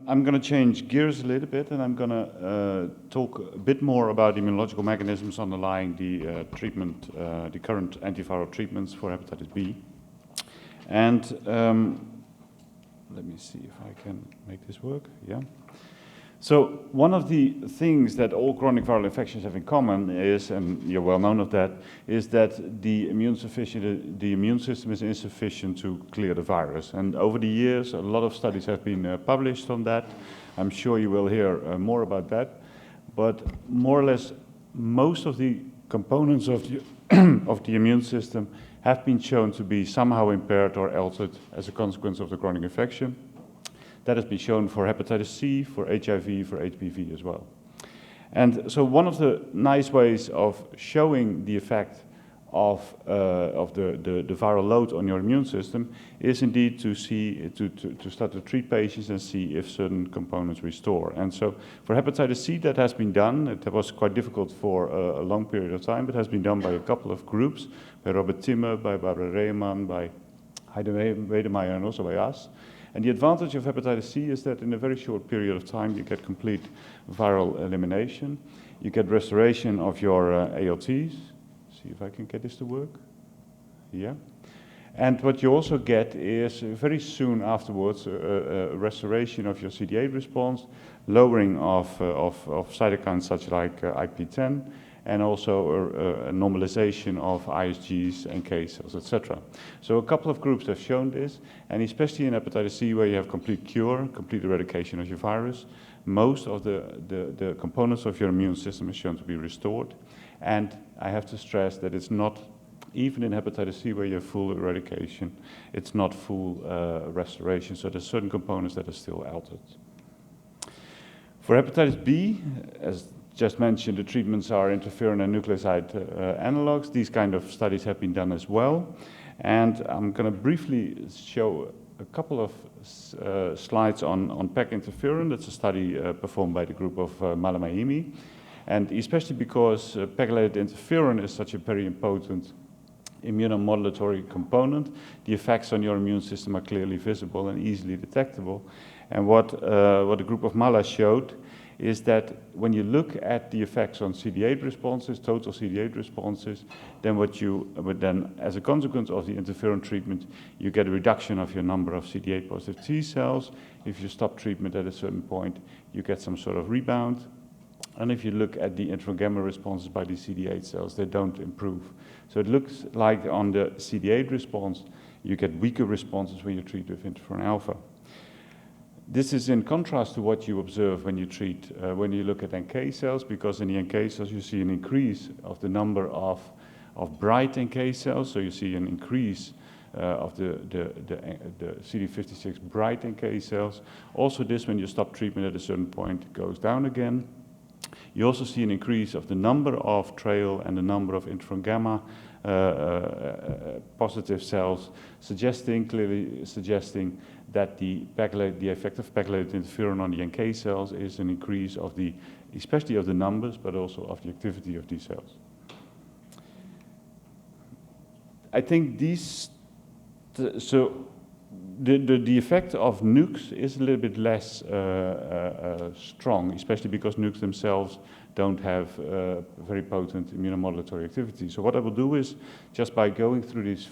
I'm going to change gears a little bit, and I'm going to talk a bit more about immunological mechanisms underlying the treatment, the current antiviral treatments for hepatitis B. And let me see if I can make this work. Yeah. So one of the things that all chronic viral infections have in common is, and you're well known of that, is that the immune system is insufficient to clear the virus. And over the years, a lot of studies have been published on that. I'm sure you will hear more about that. But more or less, most of the components of the, of the immune system have been shown to be somehow impaired or altered as a consequence of the chronic infection. That has been shown for hepatitis C, for HIV, for HBV as well. And so one of the nice ways of showing the effect of the viral load on your immune system is indeed to see, to start to treat patients and see if certain components restore. And so for hepatitis C, that has been done. It was quite difficult for a long period of time, but has been done by a couple of groups, by Robert Timmer, by Barbara Rehman, by Heide Wedemeyer, and also by us. And the advantage of hepatitis C is that in a very short period of time you get complete viral elimination. You get restoration of your ALTs. See if I can get this to work. Yeah. And what you also get is very soon afterwards a restoration of your CD8 response, lowering of cytokines such like IP10, and also a normalization of ISGs, NK cells, etc. So a couple of groups have shown this, and especially in hepatitis C, where you have complete cure, complete eradication of your virus, most of the components of your immune system is shown to be restored. And I have to stress that it's not, even in hepatitis C, where you have full eradication, it's not full restoration, so there's certain components that are still altered. For hepatitis B, as just mentioned, the treatments are interferon and nucleoside analogs. These kind of studies have been done as well. And I'm going to briefly show a couple of slides on PEG interferon. That's a study performed by the group of Malamaimi. And especially because PEG-related interferon is such a very important immunomodulatory component, the effects on your immune system are clearly visible and easily detectable. And what the group of Mala showed is that when you look at the effects on CD8 responses, total CD8 responses, then as a consequence of the interferon treatment, you get a reduction of your number of CD8 positive T cells. If you stop treatment at a certain point, you get some sort of rebound. And if you look at the interferon gamma responses by the CD8 cells, they don't improve. So it looks like on the CD8 response, you get weaker responses when you treat with interferon alpha. This is in contrast to what you observe when you treat, when you look at NK cells, because in the NK cells you see an increase of the number of bright NK cells, so you see an increase of the CD56 bright NK cells. Also this, when you stop treatment at a certain point, goes down again. You also see an increase of the number of trail and the number of interferon gamma positive cells, clearly suggesting that the effect of PEG-related interferon on the NK cells is an increase of the, especially of the numbers, but also of the activity of these cells. I think these, so the effect of nukes is a little bit less strong, especially because nukes themselves don't have very potent immunomodulatory activity. So what I will do is, just by going through these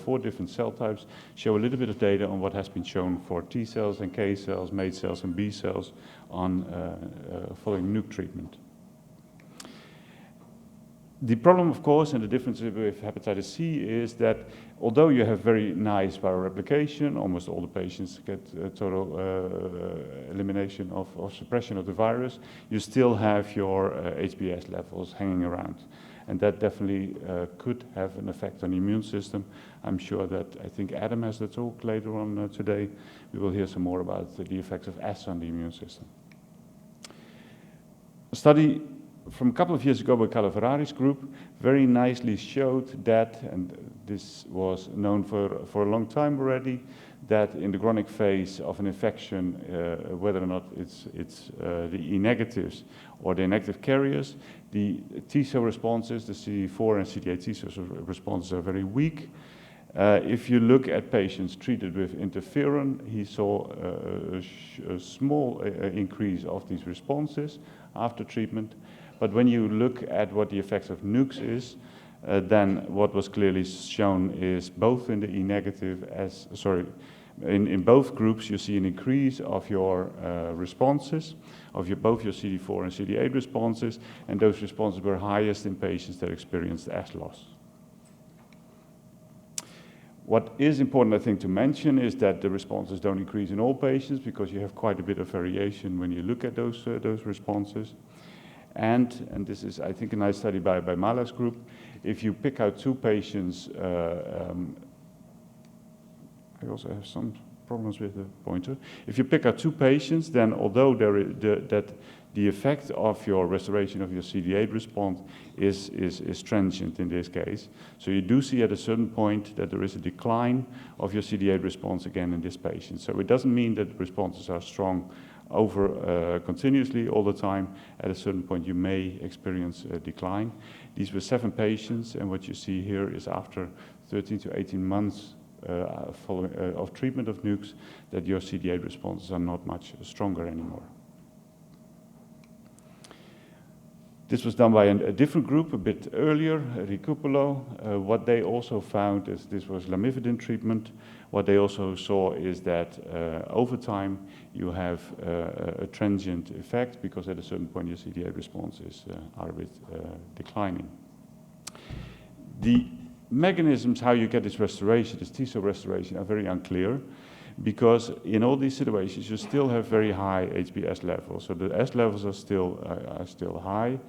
4 different cell types, show a little bit of data on what has been shown for T cells, NK cells, MAID cells, and B cells on following nuke treatment. The problem, of course, and the difference with hepatitis C is that although you have very nice viral replication, almost all the patients get total elimination or suppression of the virus, you still have your HBs levels hanging around. And that definitely could have an effect on the immune system. I'm sure that, I think Adam has the talk later on today. We will hear some more about the effects of S on the immune system. A study from a couple of years ago by Calaverari's group very nicely showed that, and this was known for a long time already, that in the chronic phase of an infection, whether or not it's the E negatives or the inactive carriers, the T cell responses, the CD4 and CD8 T cell responses are very weak. If you look at patients treated with interferon, he saw a small increase of these responses after treatment. But when you look at what the effects of nukes is, then what was clearly shown is both in the E-negative in both groups you see an increase of your responses, of both your CD4 and CD8 responses, and those responses were highest in patients that experienced S loss. What is important, I think, to mention is that the responses don't increase in all patients because you have quite a bit of variation when you look at those responses. And this is, I think, a nice study by Mala's group. If you pick out two patients, I also have some problems with the pointer. If you pick out two patients, then although the effect of your restoration of your CD8 response is transient in this case. So you do see at a certain point that there is a decline of your CD8 response again in this patient. So it doesn't mean that responses are strong continuously all the time. At a certain point you may experience a decline. These were 7 patients, and what you see here is after 13 to 18 months of treatment of nukes that your CD8 responses are not much stronger anymore. This was done by a different group a bit earlier, Recupolo. What they also found is this was lamivudine treatment. What they also saw is that over time you have a transient effect because at a certain point your CD8 responses are a bit declining. The mechanisms how you get this restoration, this T-cell restoration, are very unclear because in all these situations you still have very high HBs levels. So the S levels are still high,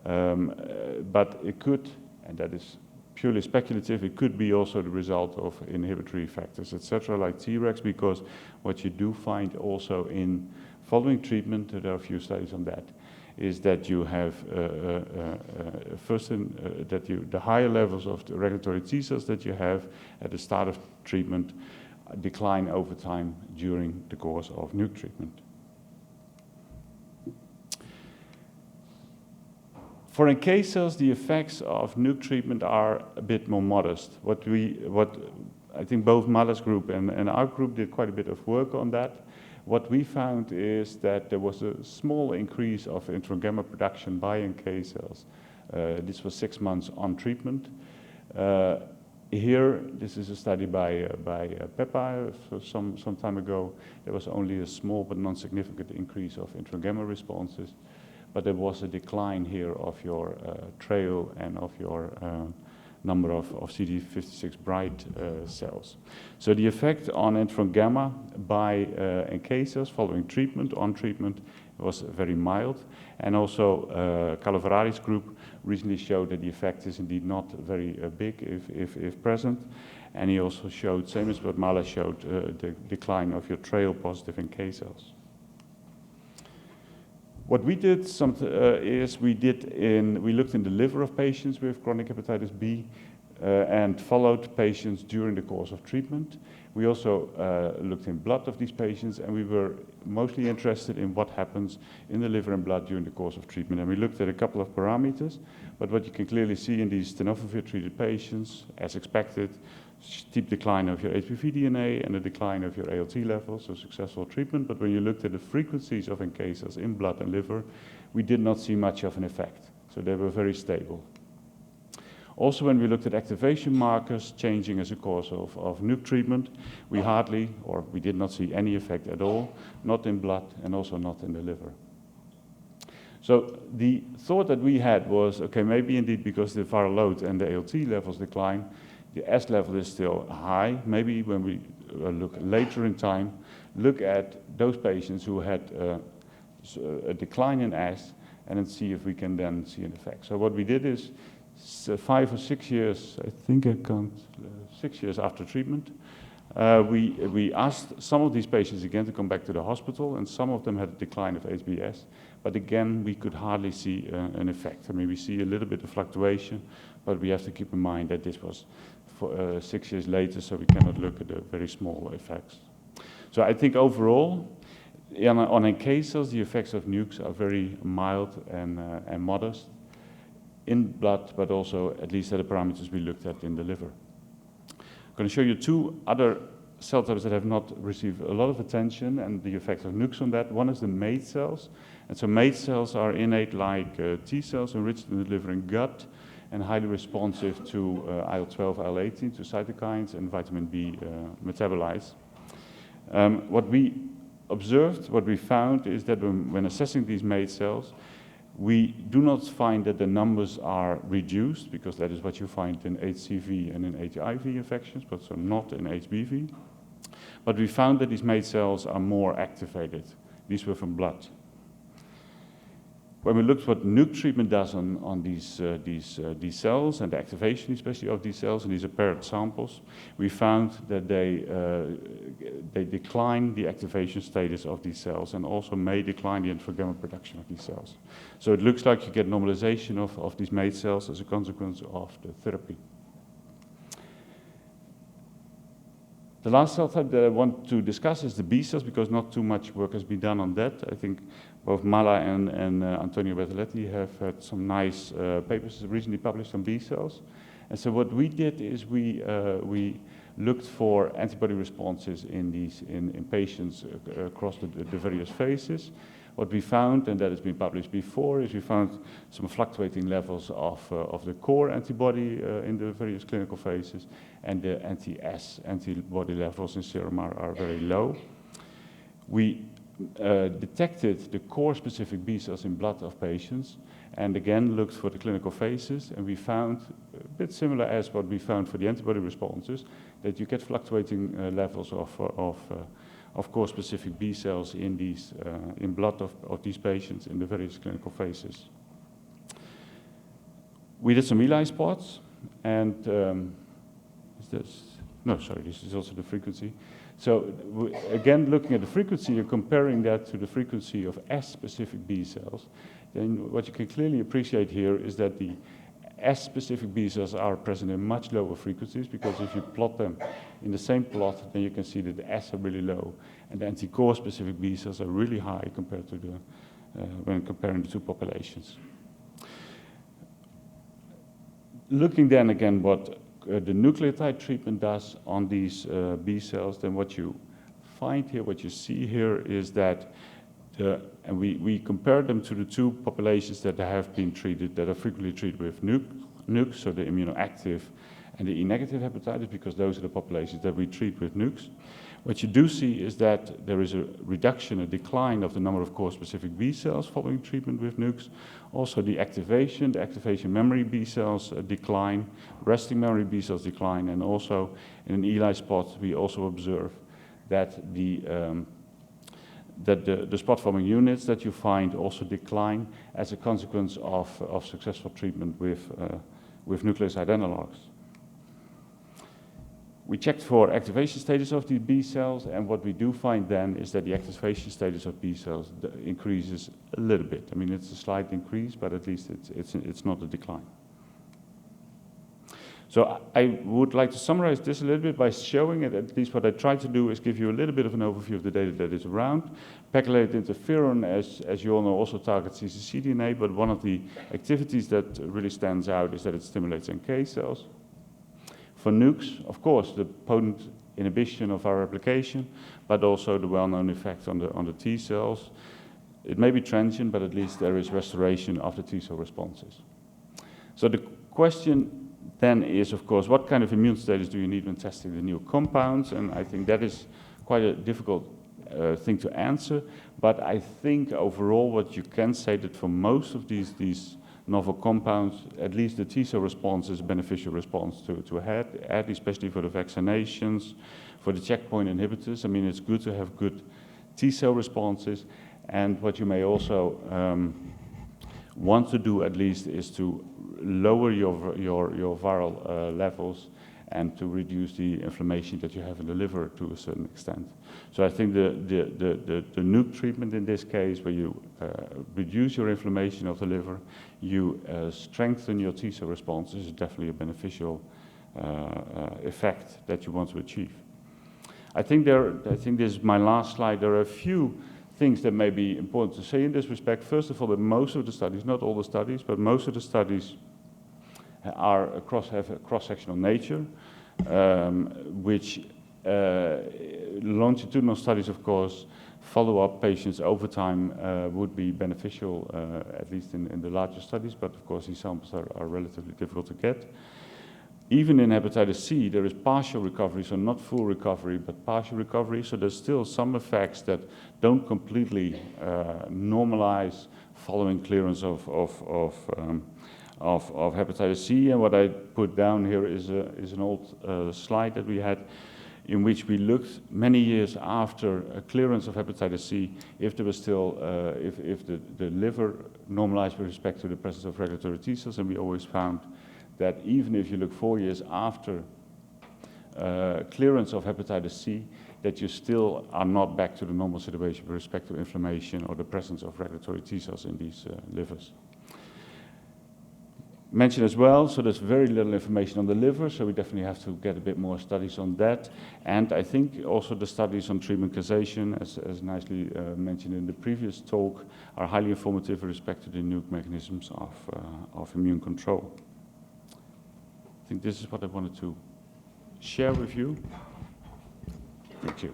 but it could, and that is purely speculative, it could be also the result of inhibitory factors, etc., like Tregs, because what you do find also in following treatment, there are a few studies on that, is that you have the higher levels of the regulatory T cells that you have at the start of treatment decline over time during the course of nuke treatment. For NK cells, the effects of nuke treatment are a bit more modest. What I think both Mala's group and our group did quite a bit of work on that. What we found is that there was a small increase of interferon gamma production by NK cells. This was 6 months on treatment. Here, this is a study by Peppa some time ago. There was only a small but non-significant increase of interferon gamma responses, but there was a decline here of your trail and of your number of CD56 bright cells. So the effect on interferon gamma by NK cells following treatment, on treatment, was very mild. And also Calavarari's group recently showed that the effect is indeed not very big if present. And he also showed, same as what Mala showed, the decline of your trail positive NK cells. What we did is we looked in the liver of patients with chronic hepatitis B and followed patients during the course of treatment. We also looked in blood of these patients, and we were mostly interested in what happens in the liver and blood during the course of treatment. And we looked at a couple of parameters, but what you can clearly see in these tenofovir-treated patients, as expected, steep decline of your HBV DNA and a decline of your ALT levels, so successful treatment. But when you looked at the frequencies of NK cells in blood and liver, we did not see much of an effect. So they were very stable. Also, when we looked at activation markers changing as a course of nuke treatment, we did not see any effect at all, not in blood and also not in the liver. So the thought that we had was, okay, maybe indeed because the viral load and the ALT levels decline, the S level is still high. Maybe when we look later in time, look at those patients who had a decline in S and then see if we can then see an effect. So what we did is 5 or 6 years, I think I count 6 years after treatment, we asked some of these patients again to come back to the hospital, and some of them had a decline of HBs, but again we could hardly see an effect. I mean, we see a little bit of fluctuation, but we have to keep in mind that this was 6 years later, so we cannot look at the very small effects. So I think overall, on NK cells, the effects of nukes are very mild and modest in blood, but also at least at the parameters we looked at in the liver. going to show you two other cell types that have not received a lot of attention and the effect of nukes on that. One is the mate cells. And so mate cells are innate like T cells enriched in the liver and gut and highly responsive to IL-12, IL-18, to cytokines and vitamin B metabolites. What we observed, what we found is that when assessing these mate cells, we do not find that the numbers are reduced, because that is what you find in HCV and in HIV infections, but so not in HBV. But we found that these mate cells are more activated. These were from blood. When we looked what nuke treatment does on these cells and the activation especially of these cells, and these are paired samples, we found that they decline the activation status of these cells and also may decline the interferon gamma production of these cells. So it looks like you get normalization of these mate cells as a consequence of the therapy. The last cell type that I want to discuss is the B cells, because not too much work has been done on that. I think both Mala and Antonio Bertoletti have had some nice papers recently published on B cells. And so what we did is we looked for antibody responses in patients across the various phases. What we found, and that has been published before, is we found some fluctuating levels of the core antibody in the various clinical phases, and the anti-S antibody levels in serum are very low. We detected the core-specific B cells in blood of patients, and again looked for the clinical phases, and we found, a bit similar as what we found for the antibody responses, that you get fluctuating levels of core-specific B cells in blood of these patients in the various clinical phases. We did some ELI spots, and this is also the frequency. So again, looking at the frequency and comparing that to the frequency of S-specific B cells, then what you can clearly appreciate here is that the S-specific B cells are present in much lower frequencies, because if you plot them in the same plot, then you can see that the S are really low, and the anti-core specific B cells are really high compared to when comparing the two populations. Looking then again what the nucleotide treatment does on these B cells, then what you find here, what you see here is that and we compare them to the two populations that have been treated, that are frequently treated with nukes, so the immunoactive and the E-negative hepatitis, because those are the populations that we treat with nukes. What you do see is that there is a reduction, a decline of the number of core-specific B cells following treatment with nukes. Also the activation memory B cells decline, resting memory B cells decline, and also in an ELI spot we also observe that the spot-forming units that you find also decline as a consequence of successful treatment with nucleoside analogs. We checked for activation status of these B cells, and what we do find then is that the activation status of B cells increases a little bit. I mean, it's a slight increase, but at least it's not a decline. So I would like to summarize this a little bit by showing it. At least what I try to do is give you a little bit of an overview of the data that is around. Pegylated interferon, as you all know, also targets cccDNA, but one of the activities that really stands out is that it stimulates NK cells. For nukes, of course, the potent inhibition of our replication, but also the well-known effect on the T cells. It may be transient, but at least there is restoration of the T cell responses. So the question then is, of course, what kind of immune status do you need when testing the new compounds? And I think that is quite a difficult thing to answer. But I think overall what you can say that for most of these novel compounds, at least the T cell response is a beneficial response to add, especially for the vaccinations, for the checkpoint inhibitors. I mean, it's good to have good T cell responses. And what you may also want to do at least is to lower your viral levels and to reduce the inflammation that you have in the liver to a certain extent. So I think the nuke treatment in this case, where you reduce your inflammation of the liver, you strengthen your T cell response, is definitely a beneficial effect that you want to achieve. I think this is my last slide. There are a few things that may be important to say in this respect. First of all, that most of the studies, not all the studies, but most of the studies have a cross-sectional nature. which longitudinal studies, of course, follow up patients over time would be beneficial, at least in the larger studies, but of course these samples are relatively difficult to get. Even in hepatitis C, there is partial recovery, so not full recovery, but partial recovery. So there's still some effects that don't completely normalize following clearance of hepatitis C. And what I put down here is an old slide that we had, in which we looked many years after a clearance of hepatitis C, if there was still, if the liver normalized with respect to the presence of regulatory T cells, and we always found that even if you look 4 years after clearance of hepatitis C, that you still are not back to the normal situation with respect to inflammation or the presence of regulatory T cells in these livers. Mention as well, so there's very little information on the liver, so we definitely have to get a bit more studies on that. And I think also the studies on treatment causation, as nicely mentioned in the previous talk, are highly informative with respect to the nuke mechanisms of immune control. I think this is what I wanted to share with you. Thank you.